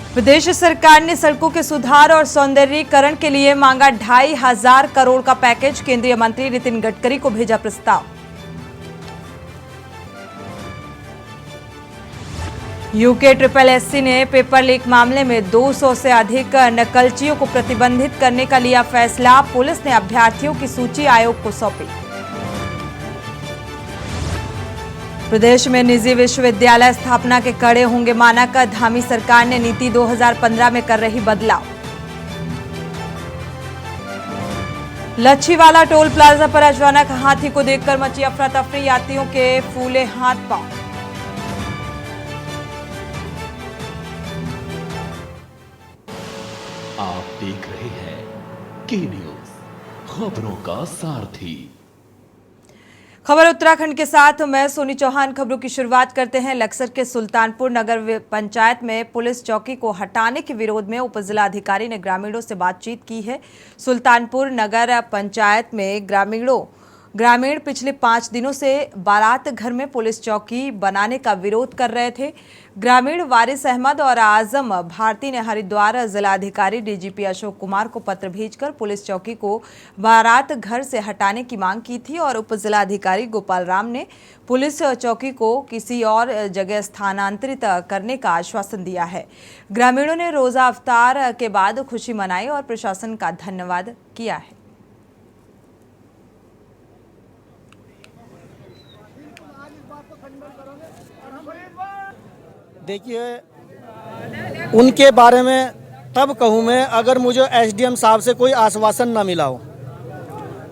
प्रदेश सरकार ने सड़कों के सुधार और सौंदर्यीकरण के लिए मांगा 2,500 करोड़ का पैकेज। केंद्रीय मंत्री नितिन गडकरी को भेजा प्रस्ताव। यूके SSS ने पेपर लीक मामले में 200 से अधिक नकलचियों को प्रतिबंधित करने का लिया फैसला। पुलिस ने अभ्यर्थियों की सूची आयोग को सौंपी। प्रदेश में निजी विश्वविद्यालय स्थापना के कड़े होंगे मानक। धामी सरकार ने नीति 2015 में कर रही बदलाव। लच्छीवाला टोल प्लाजा पर अचानक हाथी को देखकर मची अफरा तफरी। यात्रियों के फूले हाथ पांव। आप देख रहे हैं के न्यूज, खबरों का सारथी। खबर उत्तराखंड के साथ मैं सोनी चौहान। खबरों की शुरुआत करते हैं। लक्सर के सुल्तानपुर नगर पंचायत में पुलिस चौकी को हटाने के विरोध में उपजिलाधिकारी ने ग्रामीणों से बातचीत की है। सुल्तानपुर नगर पंचायत में ग्रामीण पिछले 5 दिनों से बारात घर में पुलिस चौकी बनाने का विरोध कर रहे थे। ग्रामीण वारिस अहमद और आजम भारती ने हरिद्वार जिलाधिकारी डीजीपी अशोक कुमार को पत्र भेजकर पुलिस चौकी को बारात घर से हटाने की मांग की थी और उपजिलाधिकारी गोपाल राम ने पुलिस चौकी को किसी और जगह स्थानांतरित करने का आश्वासन दिया है। ग्रामीणों ने रोजा अफ्तार के बाद खुशी मनाई और प्रशासन का धन्यवाद किया है। देखिए, उनके बारे में तब कहूँ मैं अगर मुझे एसडीएम साहब से कोई आश्वासन न मिला हो।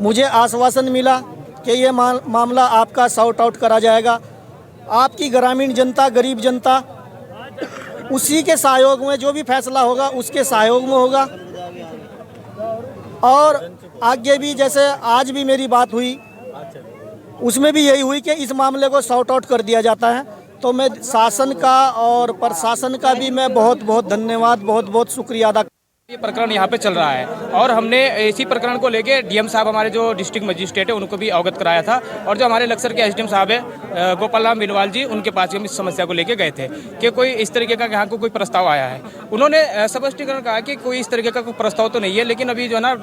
मुझे आश्वासन मिला कि ये मामला आपका सॉर्ट आउट करा जाएगा। आपकी ग्रामीण जनता, गरीब जनता, उसी के सहयोग में जो भी फैसला होगा उसके सहयोग में होगा। और आगे भी जैसे आज भी मेरी बात हुई उसमें भी यही हुई कि इस मामले को सॉर्ट आउट कर दिया जाता है। तो मैं शासन का और प्रशासन का भी मैं बहुत बहुत धन्यवाद, बहुत बहुत शुक्रिया अदा। ये प्रकरण यहाँ पे चल रहा है और हमने इसी प्रकरण को लेके डीएम साहब, हमारे जो डिस्ट्रिक्ट मजिस्ट्रेट है, उनको भी अवगत कराया था और जो हमारे लक्सर के एसडीएम साहब है गोपाल राम बिनवाल जी, उनके पास हम इस समस्या को लेके गए थे कि कोई इस तरीके का यहाँ को कोई प्रस्ताव आया है। उन्होंने स्पष्टीकरण कहा कि कोई इस तरीके का कोई प्रस्ताव तो नहीं है, लेकिन अभी जो है ना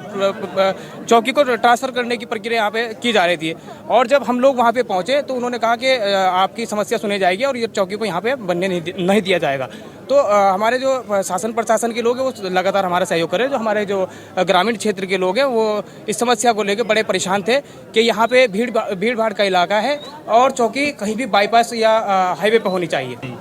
चौकी को ट्रांसफर करने की प्रक्रिया यहाँ पे की जा रही थी। और जब हम लोग वहाँ पे पहुँचे तो उन्होंने कहा कि आपकी समस्या सुनी जाएगी और ये चौकी को यहाँ पे बनने नहीं दिया जाएगा। तो हमारे जो शासन प्रशासन के लोग हैं वो लगातार हमारा सहयोग करें। जो हमारे जो ग्रामीण क्षेत्र के लोग हैं वो इस समस्या को लेकर बड़े परेशान थे कि यहाँ पे भीड़ भाड़ का इलाका है और चौकी कहीं भी बाईपास या हाईवे पे होनी चाहिए।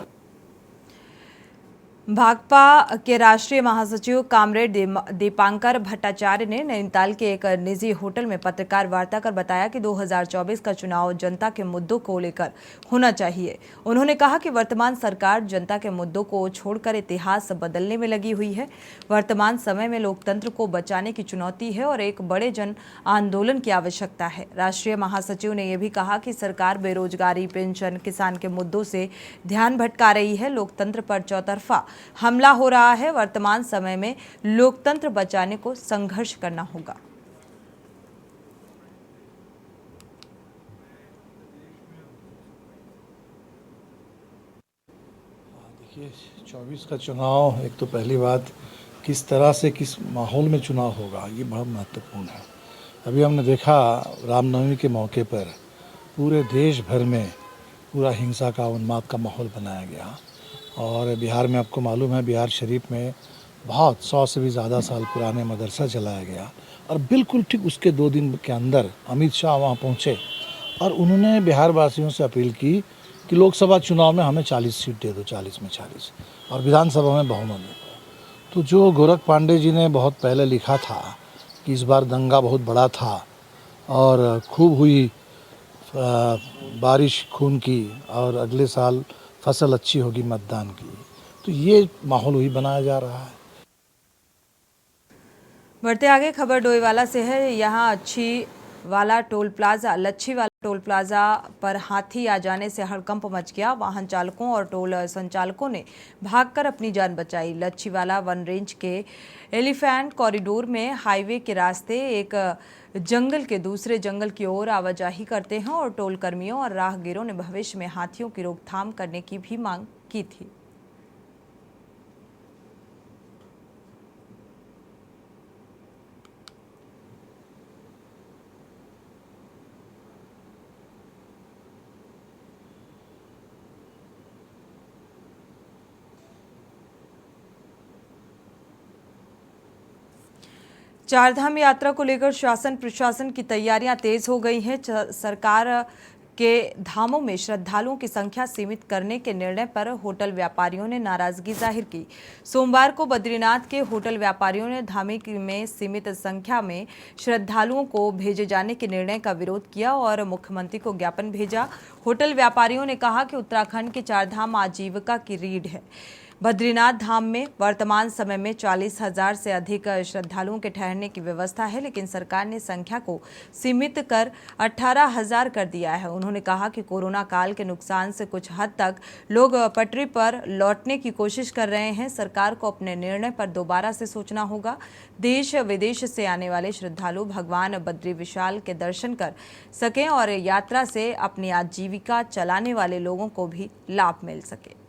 भाकपा के राष्ट्रीय महासचिव कामरेड दीपांकर भट्टाचार्य ने नैनीताल के एक निजी होटल में पत्रकार वार्ता कर बताया कि 2024 का चुनाव जनता के मुद्दों को लेकर होना चाहिए। उन्होंने कहा कि वर्तमान सरकार जनता के मुद्दों को छोड़कर इतिहास बदलने में लगी हुई है। वर्तमान समय में लोकतंत्र को बचाने की चुनौती है और एक बड़े जन आंदोलन की आवश्यकता है। राष्ट्रीय महासचिव ने यह भी कहा कि सरकार बेरोजगारी, पेंशन, किसान के मुद्दों से ध्यान भटका रही है। लोकतंत्र पर चौतरफा हमला हो रहा है। वर्तमान समय में लोकतंत्र बचाने को संघर्ष करना होगा। देखिए, 24 का चुनाव, एक तो पहली बात किस तरह से किस माहौल में चुनाव होगा ये बहुत महत्वपूर्ण है। अभी हमने देखा रामनवमी के मौके पर पूरे देश भर में पूरा हिंसा का, उन्माद का माहौल बनाया गया। और बिहार में आपको मालूम है, बिहार शरीफ में बहुत 100 से भी ज़्यादा साल पुराने मदरसा चलाया गया और बिल्कुल ठीक उसके 2 दिन के अंदर अमित शाह वहाँ पहुँचे और उन्होंने बिहार वासियों से अपील की कि लोकसभा चुनाव में हमें 40 सीट दे दो, 40 में 40, और विधानसभा में बहुमत दे दो। तो जो गोरख पांडे जी ने बहुत पहले लिखा था कि इस बार दंगा बहुत बड़ा था और खूब हुई बारिश खून की और अगले साल फसल अच्छी होगी मतदान की, तो ये माहौल वही बनाया जा रहा है। बढ़ते आगे, खबर डोईवाला से है। यहाँ लच्छीवाला टोल प्लाजा पर हाथी आ जाने से हड़कंप मच गया। वाहन चालकों और टोल संचालकों ने भागकर अपनी जान बचाई। लच्छीवाला वन रेंज के एलिफेंट कॉरिडोर में हाईवे के रास्ते एक जंगल के दूसरे जंगल की ओर आवाजाही करते हैं और टोल कर्मियों और राहगीरों ने भविष्य में हाथियों की रोकथाम करने की भी मांग की थी। चारधाम यात्रा को लेकर शासन प्रशासन की तैयारियां तेज हो गई हैं। सरकार के धामों में श्रद्धालुओं की संख्या सीमित करने के निर्णय पर होटल व्यापारियों ने नाराजगी जाहिर की। सोमवार को बद्रीनाथ के होटल व्यापारियों ने धामी में सीमित संख्या में श्रद्धालुओं को भेजे जाने के निर्णय का विरोध किया और मुख्यमंत्री को ज्ञापन भेजा। होटल व्यापारियों ने कहा कि उत्तराखंड के चारधाम आजीविका की रीढ़ है। बद्रीनाथ धाम में वर्तमान समय में 40,000 से अधिक श्रद्धालुओं के ठहरने की व्यवस्था है, लेकिन सरकार ने संख्या को सीमित कर 18,000 कर दिया है। उन्होंने कहा कि कोरोना काल के नुकसान से कुछ हद तक लोग पटरी पर लौटने की कोशिश कर रहे हैं। सरकार को अपने निर्णय पर दोबारा से सोचना होगा। देश विदेश से आने वाले श्रद्धालु भगवान बद्री विशाल के दर्शन कर सकें और यात्रा से अपनी आजीविका चलाने वाले लोगों को भी लाभ मिल सके।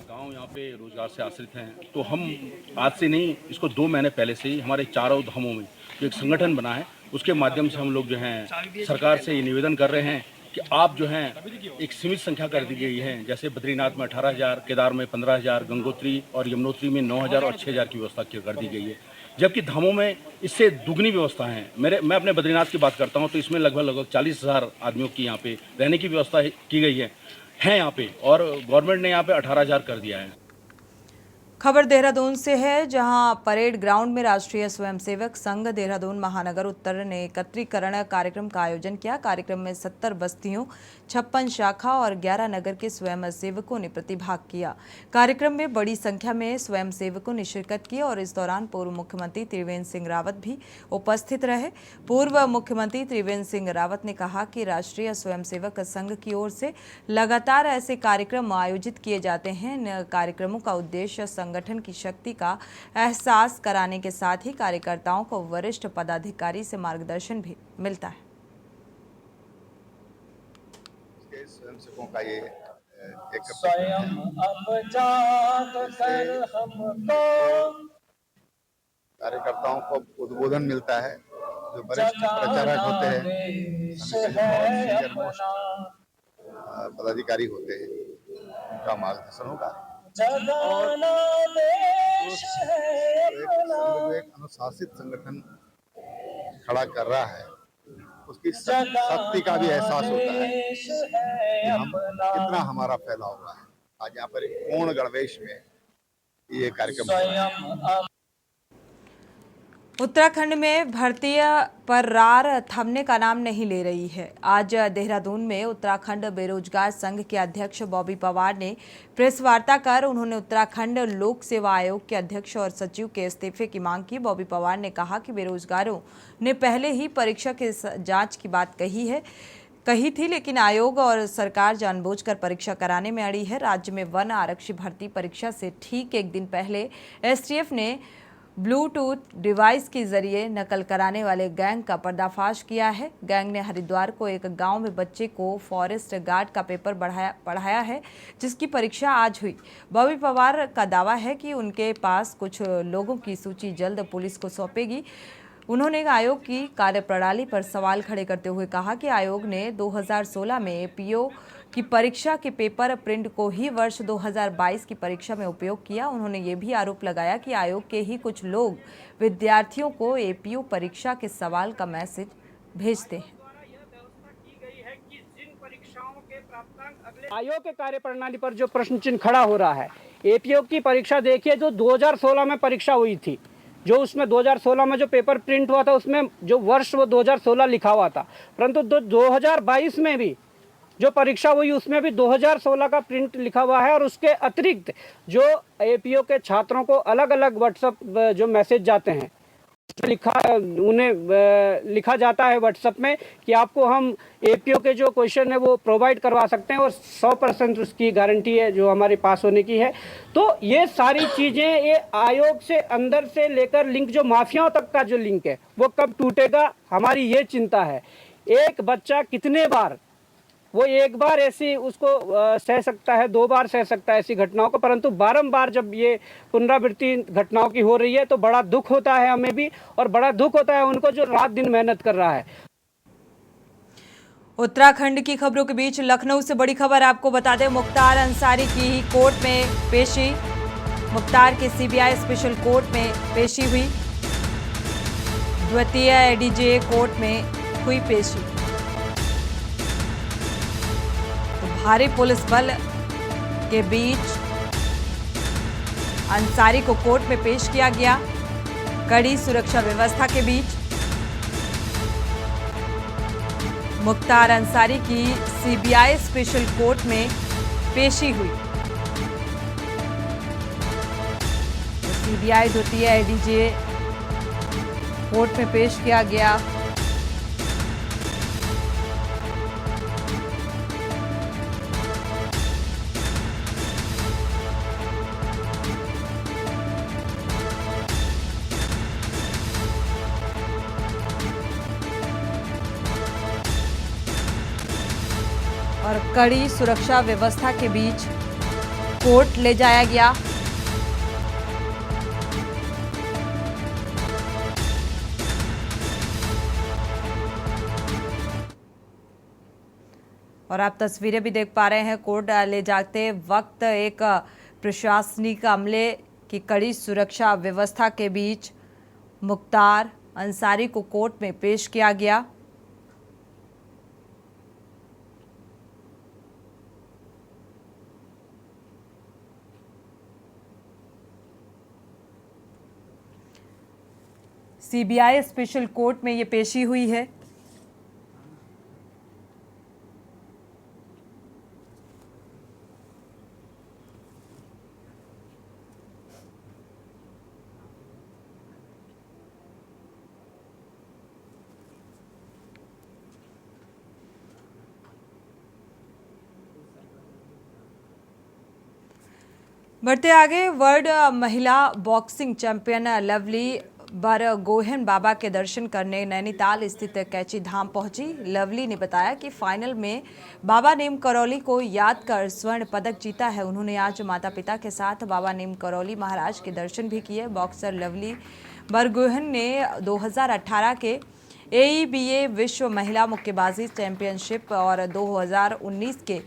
गांव यहाँ पे रोजगार से आश्रित हैं, तो हम आज से नहीं, इसको 2 महीने पहले से ही हमारे चारों धामों में जो एक संगठन बना है उसके माध्यम से हम लोग जो हैं सरकार से ये निवेदन कर रहे हैं कि आप जो हैं एक सीमित संख्या कर दी गई है। जैसे बद्रीनाथ में 18,000, केदार में 15,000, गंगोत्री और यमुनोत्री में 9,000 और 6,000 की व्यवस्था कर दी गई है, जबकि धामों में इससे दुगनी व्यवस्था है। मैं अपने बद्रीनाथ की बात करता हूँ तो इसमें लगभग 40,000 आदमियों की यहाँ पे रहने की व्यवस्था की गई है यहाँ पे, और गवर्नमेंट ने यहाँ पे 18,000 कर दिया है। खबर देहरादून से है, जहां परेड ग्राउंड में राष्ट्रीय स्वयंसेवक संघ देहरादून महानगर उत्तर ने एकत्रीकरण कार्यक्रम का आयोजन किया। कार्यक्रम में 70 बस्तियों, 56 शाखा और 11 नगर के स्वयंसेवकों ने प्रतिभाग किया। कार्यक्रम में बड़ी संख्या में स्वयंसेवकों ने शिरकत की और इस दौरान पूर्व मुख्यमंत्री त्रिवेंद्र सिंह रावत भी उपस्थित रहे। पूर्व मुख्यमंत्री त्रिवेंद्र सिंह रावत ने कहा कि राष्ट्रीय स्वयंसेवक संघ की ओर से लगातार ऐसे कार्यक्रम आयोजित किए जाते हैं। इन कार्यक्रमों का उद्देश्य संगठन की शक्ति का एहसास कराने के साथ ही कार्यकर्ताओं को वरिष्ठ पदाधिकारी से मार्गदर्शन भी मिलता है। स्वयंसेवकों का ये एक स्वयं अवजात कर हमको कार्यकर्ताओं को उद्बोधन मिलता है। जो वरिष्ठ प्रचारक होते हैं, सीनियर मोस्ट पदाधिकारी होते हैं, उनका मार्गदर्शन होगा। एक अनुशासित संगठन खड़ा कर रहा है, उसकी शक्ति का भी एहसास होता है कि हम कितना हमारा फैलाव हुआ है। आज यहाँ पर एक पूर्ण गणवेश में ये कार्यक्रम हो रहा है। उत्तराखंड में भर्ती पर रार थमने का नाम नहीं ले रही है। आज देहरादून में उत्तराखंड बेरोजगार संघ के अध्यक्ष बॉबी पवार ने प्रेस वार्ता कर उन्होंने उत्तराखंड लोक सेवा आयोग के अध्यक्ष और सचिव के इस्तीफे की मांग की। बॉबी पवार ने कहा कि बेरोजगारों ने पहले ही परीक्षा के जांच की बात कही थी, लेकिन आयोग और सरकार जानबूझकर परीक्षा कराने में अड़ी है। राज्य में वन आरक्षी भर्ती परीक्षा से ठीक एक दिन पहले एसटीएफ ने ब्लूटूथ डिवाइस के जरिए नकल कराने वाले गैंग का पर्दाफाश किया है। गैंग ने हरिद्वार को एक गांव में बच्चे को फॉरेस्ट गार्ड का पेपर पढ़ाया है, जिसकी परीक्षा आज हुई। बॉबी पवार का दावा है कि उनके पास कुछ लोगों की सूची जल्द पुलिस को सौंपेगी। उन्होंने आयोग की कार्यप्रणाली पर सवाल खड़े करते हुए कहा कि आयोग ने 2016 में एपीओ की परीक्षा के पेपर प्रिंट को ही वर्ष 2022 की परीक्षा में उपयोग किया। उन्होंने ये भी आरोप लगाया कि आयोग के ही कुछ लोग विद्यार्थियों को एपीओ परीक्षा के सवाल का मैसेज भेजते हैं। आयोग के कार्यप्रणाली पर जो प्रश्न चिन्ह खड़ा हो रहा है, एपीओ की परीक्षा देखिए, जो 2016 में परीक्षा हुई थी, जो उसमें 2016 में जो पेपर प्रिंट हुआ था उसमें जो वर्ष वो 2016 लिखा हुआ था, परंतु 2022 में भी जो परीक्षा हुई उसमें भी 2016 का प्रिंट लिखा हुआ है। और उसके अतिरिक्त जो एपीओ के छात्रों को अलग अलग व्हाट्सएप जो मैसेज जाते हैं, उन्हें लिखा जाता है व्हाट्सएप में कि आपको हम एपीओ के जो क्वेश्चन है वो प्रोवाइड करवा सकते हैं और 100% उसकी गारंटी है जो हमारे पास होने की है। तो ये सारी चीज़ें, ये आयोग से अंदर से लेकर लिंक, जो माफियाओं तक का जो लिंक है वो कब टूटेगा, हमारी ये चिंता है। एक बच्चा कितने बार, वो एक बार ऐसी उसको सह सकता है, 2 बार सह सकता है ऐसी घटनाओं को, परंतु बारंबार जब ये पुनरावृत्ति घटनाओं की हो रही है तो बड़ा दुख होता है हमें भी, और बड़ा दुख होता है उनको जो रात दिन मेहनत कर रहा है। उत्तराखंड की खबरों के बीच लखनऊ से बड़ी खबर आपको बता दें, मुख्तार अंसारी की ही कोर्ट में पेशी। मुख्तार की सीबीआई स्पेशल कोर्ट में पेशी हुई। द्वितीय एडीजे कोर्ट में हुई पेशी। तो भारी पुलिस बल के बीच अंसारी को कोर्ट में पेश किया गया। कड़ी सुरक्षा व्यवस्था के बीच मुख्तार अंसारी की सीबीआई स्पेशल कोर्ट में पेशी हुई। तो सीबीआई द्वितीय एडीजे कोर्ट में पेश किया गया। और कड़ी सुरक्षा व्यवस्था के बीच कोर्ट ले जाया गया। और आप तस्वीरें भी देख पा रहे हैं, कोर्ट ले जाते वक्त एक प्रशासनिक अमले की कड़ी सुरक्षा व्यवस्था के बीच मुख्तार अंसारी को कोर्ट में पेश किया गया। सीबीआई स्पेशल कोर्ट में ये पेशी हुई है। बढ़ते आगे, वर्ल्ड महिला बॉक्सिंग चैंपियन लवली बरगोहन बाबा के दर्शन करने नैनीताल स्थित कैची धाम पहुंची। लवली ने बताया कि फाइनल में बाबा नीम करौली को याद कर स्वर्ण पदक जीता है। उन्होंने आज माता पिता के साथ बाबा नीम करौली महाराज के दर्शन भी किए। बॉक्सर लवली बरगोहन ने 2018 के AEBA विश्व महिला मुक्केबाजी चैंपियनशिप और 2019 के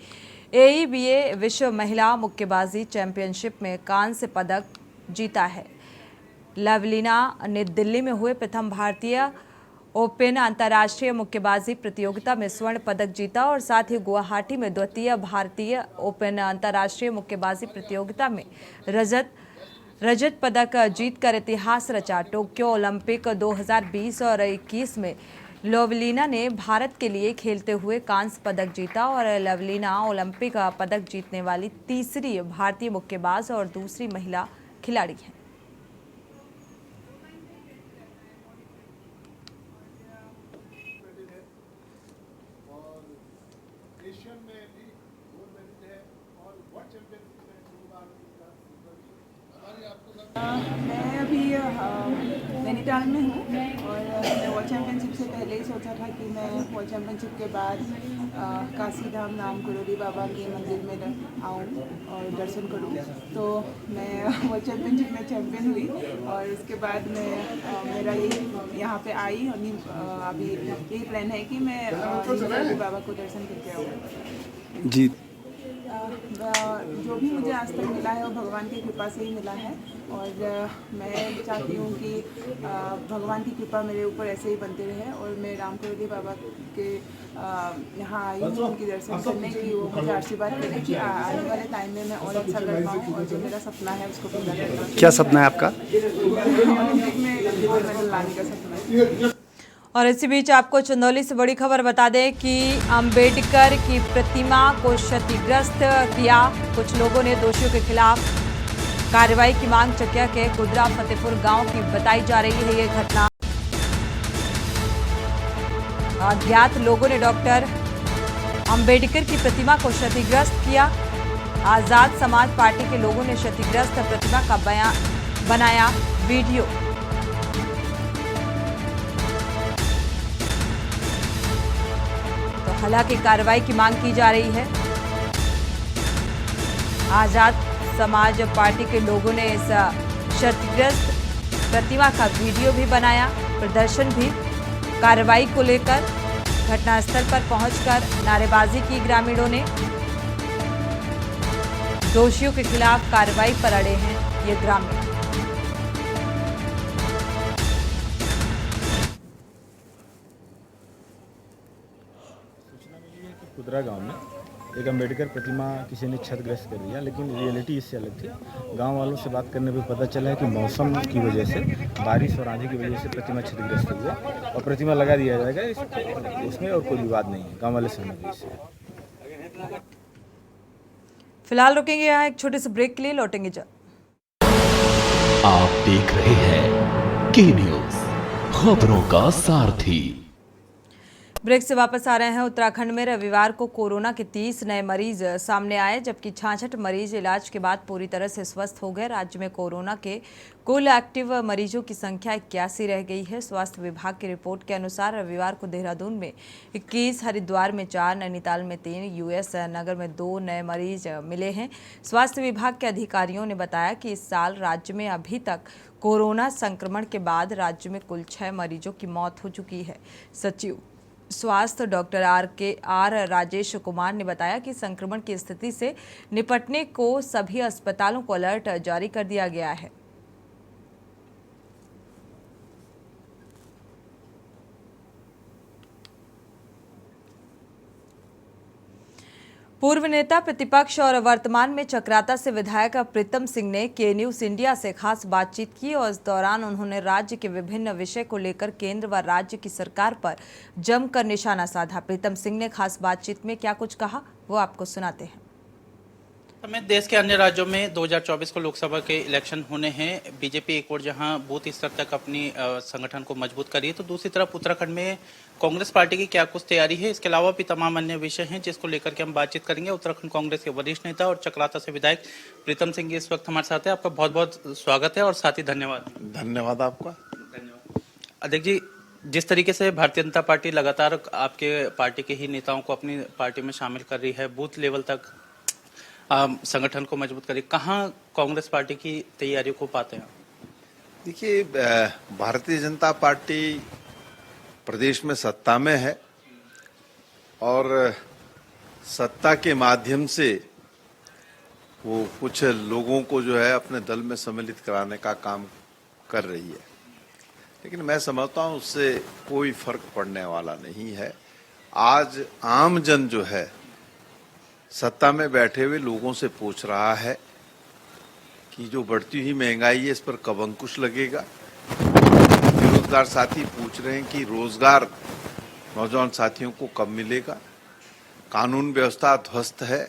AEBA विश्व महिला मुक्केबाजी चैंपियनशिप में कांस्य पदक जीता है। लवलीना ने दिल्ली में हुए प्रथम भारतीय ओपन अंतर्राष्ट्रीय मुक्केबाजी प्रतियोगिता में स्वर्ण पदक जीता और साथ ही गुवाहाटी में द्वितीय भारतीय ओपन अंतर्राष्ट्रीय मुक्केबाजी प्रतियोगिता में रजत पदक जीतकर इतिहास रचा। टोक्यो ओलंपिक 2020 और 21 में लवलीना ने भारत के लिए खेलते हुए कांस्य पदक जीता और लवलीना ओलंपिक पदक जीतने वाली तीसरी भारतीय मुक्केबाज और दूसरी महिला खिलाड़ी हैं। मैं अभी नैनीताल में हूँ और मैं वर्ल्ड चैम्पियनशिप से पहले ही सोचा था कि मैं वर्ल्ड चैम्पियनशिप के बाद काशी धाम नाम करोली बाबा के मंदिर में आऊँ और दर्शन करूँ। तो मैं वर्ल्ड चैम्पियनशिप में चैम्पियन हुई और उसके बाद मैं मेरा यही यहाँ पे आई और अभी यही प्लान है कि मैं करोली बाबा को दर्शन करके आऊँ। जी, जो भी मुझे आज तक मिला है वो भगवान की कृपा से ही मिला है और मैं चाहती हूँ कि भगवान की कृपा मेरे ऊपर ऐसे ही बनते रहे और मैं राम करोली बाबा के यहाँ आई हूँ उनकी दर्शन करने की। वो मुझे आशीर्वाद करें कि आने वाले टाइम में मैं और अच्छा कर पाऊँ और जो मेरा सपना है उसको पूरा करना। क्या सपना है आपका? ओलंपिक में गोल्ड मेडल लाने का सपना है। और इसी बीच आपको चंदौली से बड़ी खबर बता दें कि अंबेडकर की प्रतिमा को क्षतिग्रस्त किया। कुछ लोगों ने दोषियों के खिलाफ कार्रवाई की मांग। चकिया के कुदरा फतेहपुर गांव की बताई जा रही है ये घटना। अज्ञात लोगों ने डॉक्टर अंबेडकर की प्रतिमा को क्षतिग्रस्त किया। आजाद समाज पार्टी के लोगों ने क्षतिग्रस्त प्रतिमा का बनाया वीडियो। हालांकि कार्रवाई की मांग की जा रही है। आजाद समाज पार्टी के लोगों ने इस क्षतिग्रस्त प्रतिमा का वीडियो भी बनाया, प्रदर्शन भी कार्रवाई को लेकर घटनास्थल पर पहुंचकर नारेबाजी की ग्रामीणों ने। दोषियों के खिलाफ कार्रवाई पर अड़े हैं ये ग्रामीण। कुदरा गांव में एक अम्बेडकर प्रतिमा किसी ने क्षतिग्रस्त कर दिया, लेकिन रियलिटी इससे अलग थी। गांव वालों से बात करने पर पता चला है कि मौसम की वजह से, बारिश और आंधी की वजह से प्रतिमा क्षतिग्रस्त हुई है और प्रतिमा लगा दिया जाएगा। इसमें और कोई विवाद नहीं है, गांव वाले सहमत हैं इससे। फिलहाल रुकेंगे यहाँ एक छोटे से ब्रेक के लिए, लौटेंगे जल्द। आप देख रहे हैं के न्यूज, खबरों का सारथी। ब्रेक से वापस आ रहे हैं। उत्तराखंड में रविवार को कोरोना के 30 नए मरीज सामने आए, जबकि 66 मरीज इलाज के बाद पूरी तरह से स्वस्थ हो गए। राज्य में कोरोना के कुल एक्टिव मरीजों की संख्या 81 रह गई है। स्वास्थ्य विभाग की रिपोर्ट के अनुसार रविवार को देहरादून में 21, हरिद्वार में 4, नैनीताल में 3, यूएस नगर में 2 नए मरीज मिले हैं। स्वास्थ्य विभाग के अधिकारियों ने बताया कि इस साल राज्य में अभी तक कोरोना संक्रमण के बाद राज्य में कुल 6 मरीजों की मौत हो चुकी है। सचिव स्वास्थ्य डॉक्टर आर राजेश कुमार ने बताया कि संक्रमण की स्थिति से निपटने को सभी अस्पतालों को अलर्ट जारी कर दिया गया है। पूर्व नेता प्रतिपक्ष और वर्तमान में चक्राता से विधायक प्रीतम सिंह ने के न्यूज इंडिया से खास बातचीत की और इस दौरान उन्होंने राज्य के विभिन्न विषय को लेकर केंद्र व राज्य की सरकार पर जमकर निशाना साधा। प्रीतम सिंह ने खास बातचीत में क्या कुछ कहा, वो आपको सुनाते हैं। हमें देश के अन्य राज्यों में 2024 को लोकसभा के इलेक्शन होने हैं। बीजेपी एक और जहां बूथ स्तर तक अपनी संगठन को मजबूत करी है, तो दूसरी तरफ उत्तराखंड में कांग्रेस पार्टी की क्या कुछ तैयारी है। इसके अलावा भी तमाम अन्य विषय हैं जिसको लेकर के हम बातचीत करेंगे। उत्तराखंड कांग्रेस के वरिष्ठ नेता और चक्राता से विधायक प्रीतम सिंह इस वक्त हमारे साथ है। आपका बहुत बहुत स्वागत है और साथ ही धन्यवाद। धन्यवाद आपका। धन्यवाद। अध्यक्ष जी, जिस तरीके से भारतीय जनता पार्टी लगातार आपके पार्टी के ही नेताओं को अपनी पार्टी में शामिल कर रही है, बूथ लेवल तक संगठन को मजबूत करें, कहाँ कांग्रेस पार्टी की तैयारियों को पाते हैं? देखिए, भारतीय जनता पार्टी प्रदेश में सत्ता में है और सत्ता के माध्यम से वो कुछ लोगों को जो है अपने दल में सम्मिलित कराने का काम कर रही है, लेकिन मैं समझता हूँ उससे कोई फर्क पड़ने वाला नहीं है। आज आम जन जो है सत्ता में बैठे हुए लोगों से पूछ रहा है कि जो बढ़ती हुई महंगाई है इस पर कब अंकुश लगेगा। बेरोजगार साथी पूछ रहे हैं कि रोजगार नौजवान साथियों को कब मिलेगा। कानून व्यवस्था ध्वस्त है,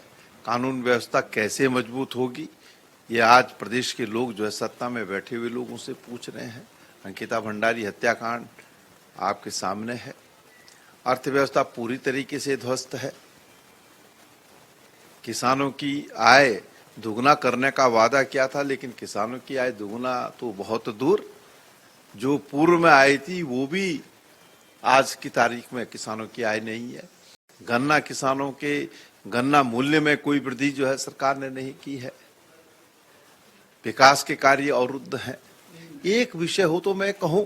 कानून व्यवस्था कैसे मजबूत होगी, ये आज प्रदेश के लोग जो है सत्ता में बैठे हुए लोगों से पूछ रहे हैं। अंकिता भंडारी हत्याकांड आपके सामने है। अर्थव्यवस्था पूरी तरीके से ध्वस्त है। किसानों की आय दुगना करने का वादा किया था, लेकिन किसानों की आय दुगना तो बहुत दूर, जो पूर्व में आई थी वो भी आज की तारीख में किसानों की आय नहीं है। गन्ना किसानों के गन्ना मूल्य में कोई वृद्धि जो है सरकार ने नहीं की है। विकास के कार्य अवरुद्ध हैं। एक विषय हो तो मैं कहूं,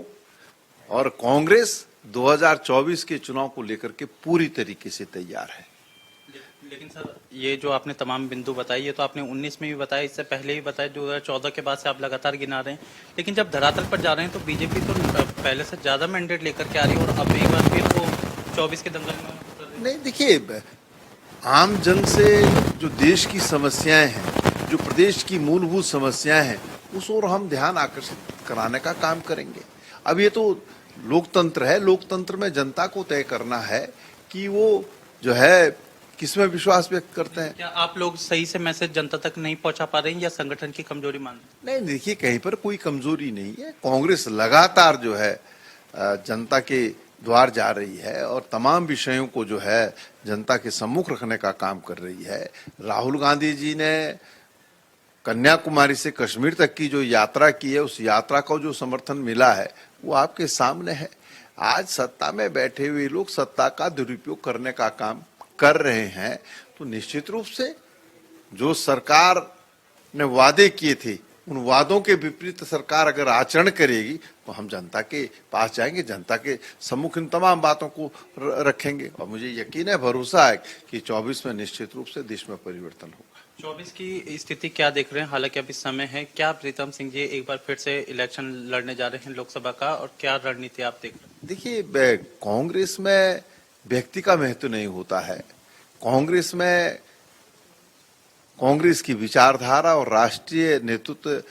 और कांग्रेस 2024 के चुनाव को लेकर के पूरी तरीके से तैयार है। लेकिन सर, ये जो आपने तमाम बिंदु बताई, ये तो आपने 19 में भी बताया, इससे पहले भी बताया, 2014 के बाद से आप लगातार गिना रहे हैं। लेकिन जब धरातल पर जा रहे हैं तो बीजेपी तो पहले से ज्यादा मैंडेट लेकर के आ रही है और अब एक बार फिर वो 24 के दंगल में नहीं। देखिए, आम जन से जो देश की समस्याएं हैं, जो प्रदेश की मूलभूत समस्याएं हैं, उस ओर हम ध्यान आकर्षित कराने का काम करेंगे। अब ये तो लोकतंत्र है, लोकतंत्र में जनता को तय करना है कि वो जो है किसमें विश्वास व्यक्त करते हैं। क्या आप लोग सही से मैसेज जनता तक नहीं पहुंचा पा रहे हैं या संगठन की कमजोरी मान? नहीं, देखिए, कहीं पर कोई कमजोरी नहीं है। कांग्रेस लगातार जो है जनता के द्वार जा रही है और तमाम विषयों को जो है जनता के सम्मुख रखने का काम कर रही है। राहुल गांधी जी ने कन्याकुमारी से कश्मीर तक की जो यात्रा की है, उस यात्रा को जो समर्थन मिला है वो आपके सामने है। आज सत्ता में बैठे हुए लोग सत्ता का दुरुपयोग करने का काम कर रहे हैं, तो निश्चित रूप से जो सरकार ने वादे किए थे उन वादों के विपरीत सरकार अगर आचरण करेगी तो हम जनता के पास जाएंगे, जनता के सम्मुख इन तमाम बातों को रखेंगे और मुझे यकीन है, भरोसा है कि 24 में निश्चित रूप से देश में परिवर्तन होगा। 24 की स्थिति क्या देख रहे हैं? हालांकि अभी समय है, क्या प्रीतम सिंह जी एक बार फिर से इलेक्शन लड़ने जा रहे हैं लोकसभा का, और क्या रणनीति आप देख रहे हैं? देखिए, कांग्रेस में व्यक्ति का महत्व नहीं होता है। कांग्रेस में कांग्रेस की विचारधारा और राष्ट्रीय नेतृत्व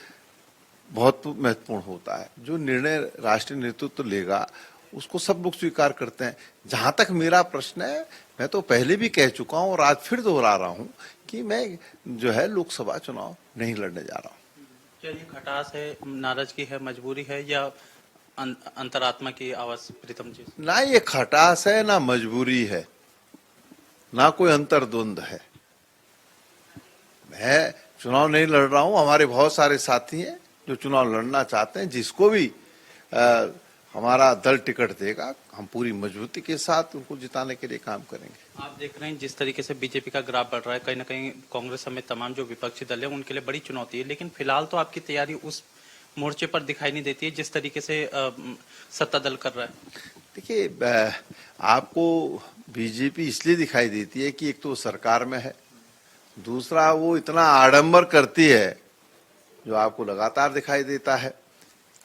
बहुत महत्वपूर्ण होता है। जो निर्णय राष्ट्रीय नेतृत्व लेगा उसको सब लोग स्वीकार करते हैं। जहां तक मेरा प्रश्न है, मैं तो पहले भी कह चुका हूं और आज फिर दोहरा रहा हूं कि मैं जो है लोकसभा चुनाव नहीं लड़ने जा रहा हूं। क्या ये खटास है, नाराजगी है, मजबूरी है, या अंतरात्मा की आवाज प्रीतम जी? ना ये खटास है, ना मजबूरी है, ना कोई अंतर्द्वंद है। मैं चुनाव नहीं लड़ रहा हूं। हमारे बहुत सारे साथी हैं जो चुनाव लड़ना चाहते हैं। जिसको भी हमारा दल टिकट देगा, हम पूरी मजबूती के साथ उनको जिताने के लिए काम करेंगे। आप देख रहे हैं जिस तरीके से बीजेपी का ग्राफ बढ़ रहा है, कहीं ना कहीं कांग्रेस समेत तमाम जो विपक्षी दल है उनके लिए बड़ी चुनौती है, लेकिन फिलहाल तो आपकी तैयारी उस मोर्चे पर दिखाई नहीं देती है जिस तरीके से सत्ता दल कर रहा है। देखिए, आपको बीजेपी इसलिए दिखाई देती है कि एक तो सरकार में है, दूसरा वो इतना आडंबर करती है जो आपको लगातार दिखाई देता है।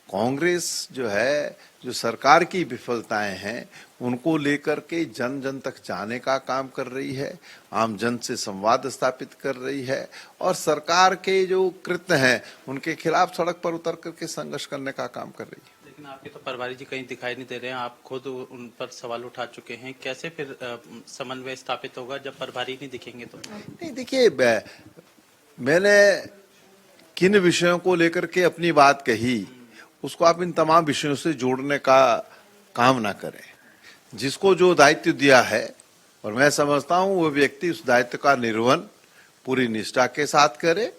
कांग्रेस जो है, जो सरकार की विफलताएं हैं उनको लेकर के जन जन तक जाने का काम कर रही है, आम जन से संवाद स्थापित कर रही है और सरकार के जो कृत्य हैं उनके खिलाफ सड़क पर उतर करके संघर्ष करने का काम कर रही है। लेकिन आपके तो प्रभारी जी कहीं दिखाई नहीं दे रहे हैं, आप खुद उन पर सवाल उठा चुके हैं। कैसे फिर समन्वय स्थापित होगा जब प्रभारी नहीं दिखेंगे तो? नहीं, देखिए, मैंने किन विषयों को लेकर के अपनी बात कही उसको आप इन तमाम विषयों से जोड़ने का काम ना करें। जिसको जो दायित्व दिया है और मैं समझता हूं वो व्यक्ति उस दायित्व का निर्वहन पूरी निष्ठा के साथ करे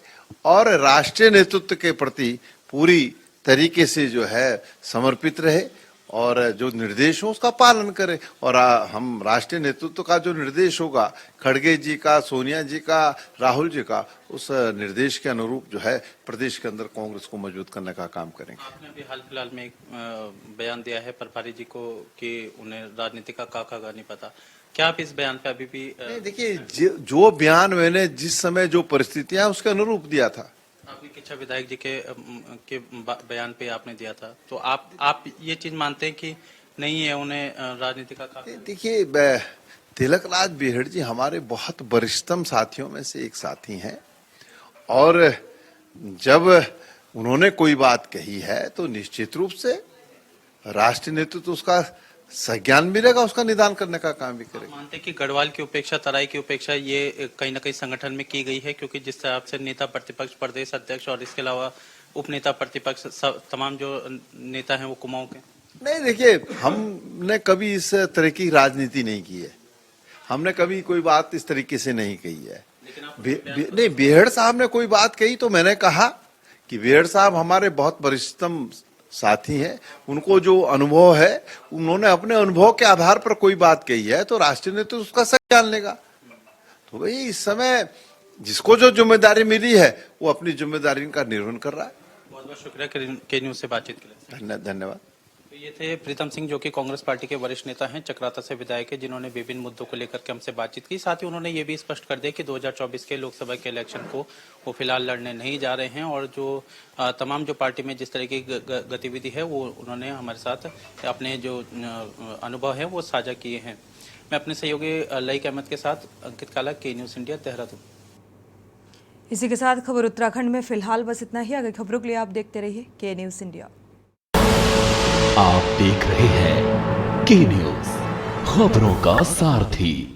और राष्ट्रीय नेतृत्व के प्रति पूरी तरीके से जो है समर्पित रहे और जो निर्देश हो उसका पालन करे। और हम राष्ट्रीय नेतृत्व का जो निर्देश होगा, खड़गे जी का, सोनिया जी का, राहुल जी का, उस निर्देश के अनुरूप जो है प्रदेश के अंदर कांग्रेस को मजबूत करने का काम करेंगे। आपने अभी हाल फिलहाल में एक बयान दिया है प्रभारी जी को कि उन्हें राजनीति का काका नहीं पता। क्या आप इस बयान पे अभी भी देखिए, जो बयान मैंने जिस समय जो परिस्थितियां उसके अनुरूप दिया था, आपने किच्छा विधायक जी के बयान पे आपने दिया था, तो आप ये चीज मानते हैं कि नहीं है उन्हें राजनीति का काका? देखिए, तिलक राज बेहड़ जी हमारे बहुत वरिष्ठतम साथियों में से एक साथी हैं और जब उन्होंने कोई बात कही है तो निश्चित रूप से राष्ट्रीय नेतृत्व उसका संज्ञान मिलेगा, उसका निदान करने का काम भी करेगा। मानते कि गढ़वाल की उपेक्षा, तराई की उपेक्षा ये कहीं ना कहीं संगठन में की गई है, क्योंकि जिस तरह से नेता प्रतिपक्ष, प्रदेश अध्यक्ष और इसके अलावा उप नेता प्रतिपक्ष तमाम जो नेता हैं वो कुमाऊं के? नहीं, देखिए, हमने कभी इस तरह की राजनीति नहीं की है। हमने कभी कोई बात इस तरीके से नहीं कही है। नहीं, बेहड़ साहब ने कोई बात कही तो मैंने कहा कि बेहड़ साहब हमारे बहुत वरिष्ठतम साथी हैं, उनको जो अनुभव है उन्होंने अपने अनुभव के आधार पर कोई बात कही है तो राष्ट्रीय नेतृत्व उसका संज्ञान लेगा। तो भाई इस समय जिसको जो जिम्मेदारी मिली है वो अपनी जिम्मेदारी का निर्वहन कर रहा है। बहुत बहुत शुक्रिया के न्यूज से बातचीत के लिए। धन्यवाद। तो ये थे प्रीतम सिंह जो कि कांग्रेस पार्टी के वरिष्ठ नेता हैं, चक्राता से विधायक है, जिन्होंने विभिन्न मुद्दों को लेकर के हमसे बातचीत की। साथ ही उन्होंने ये भी स्पष्ट कर दिया कि 2024 के लोकसभा के इलेक्शन को वो फिलहाल लड़ने नहीं जा रहे हैं और जो तमाम जो पार्टी में जिस तरह की गतिविधि है वो उन्होंने हमारे साथ अपने जो अनुभव है वो साझा किए हैं। मैं अपने सहयोगी लईक अहमद के साथ अंकित काला, के न्यूज इंडिया, देहरादून। इसी के साथ खबर उत्तराखंड में फिलहाल बस इतना ही। आगे खबरों के लिए आप देखते रहिए के न्यूज इंडिया। आप देख रहे हैं के न्यूज, खबरों का सारथी।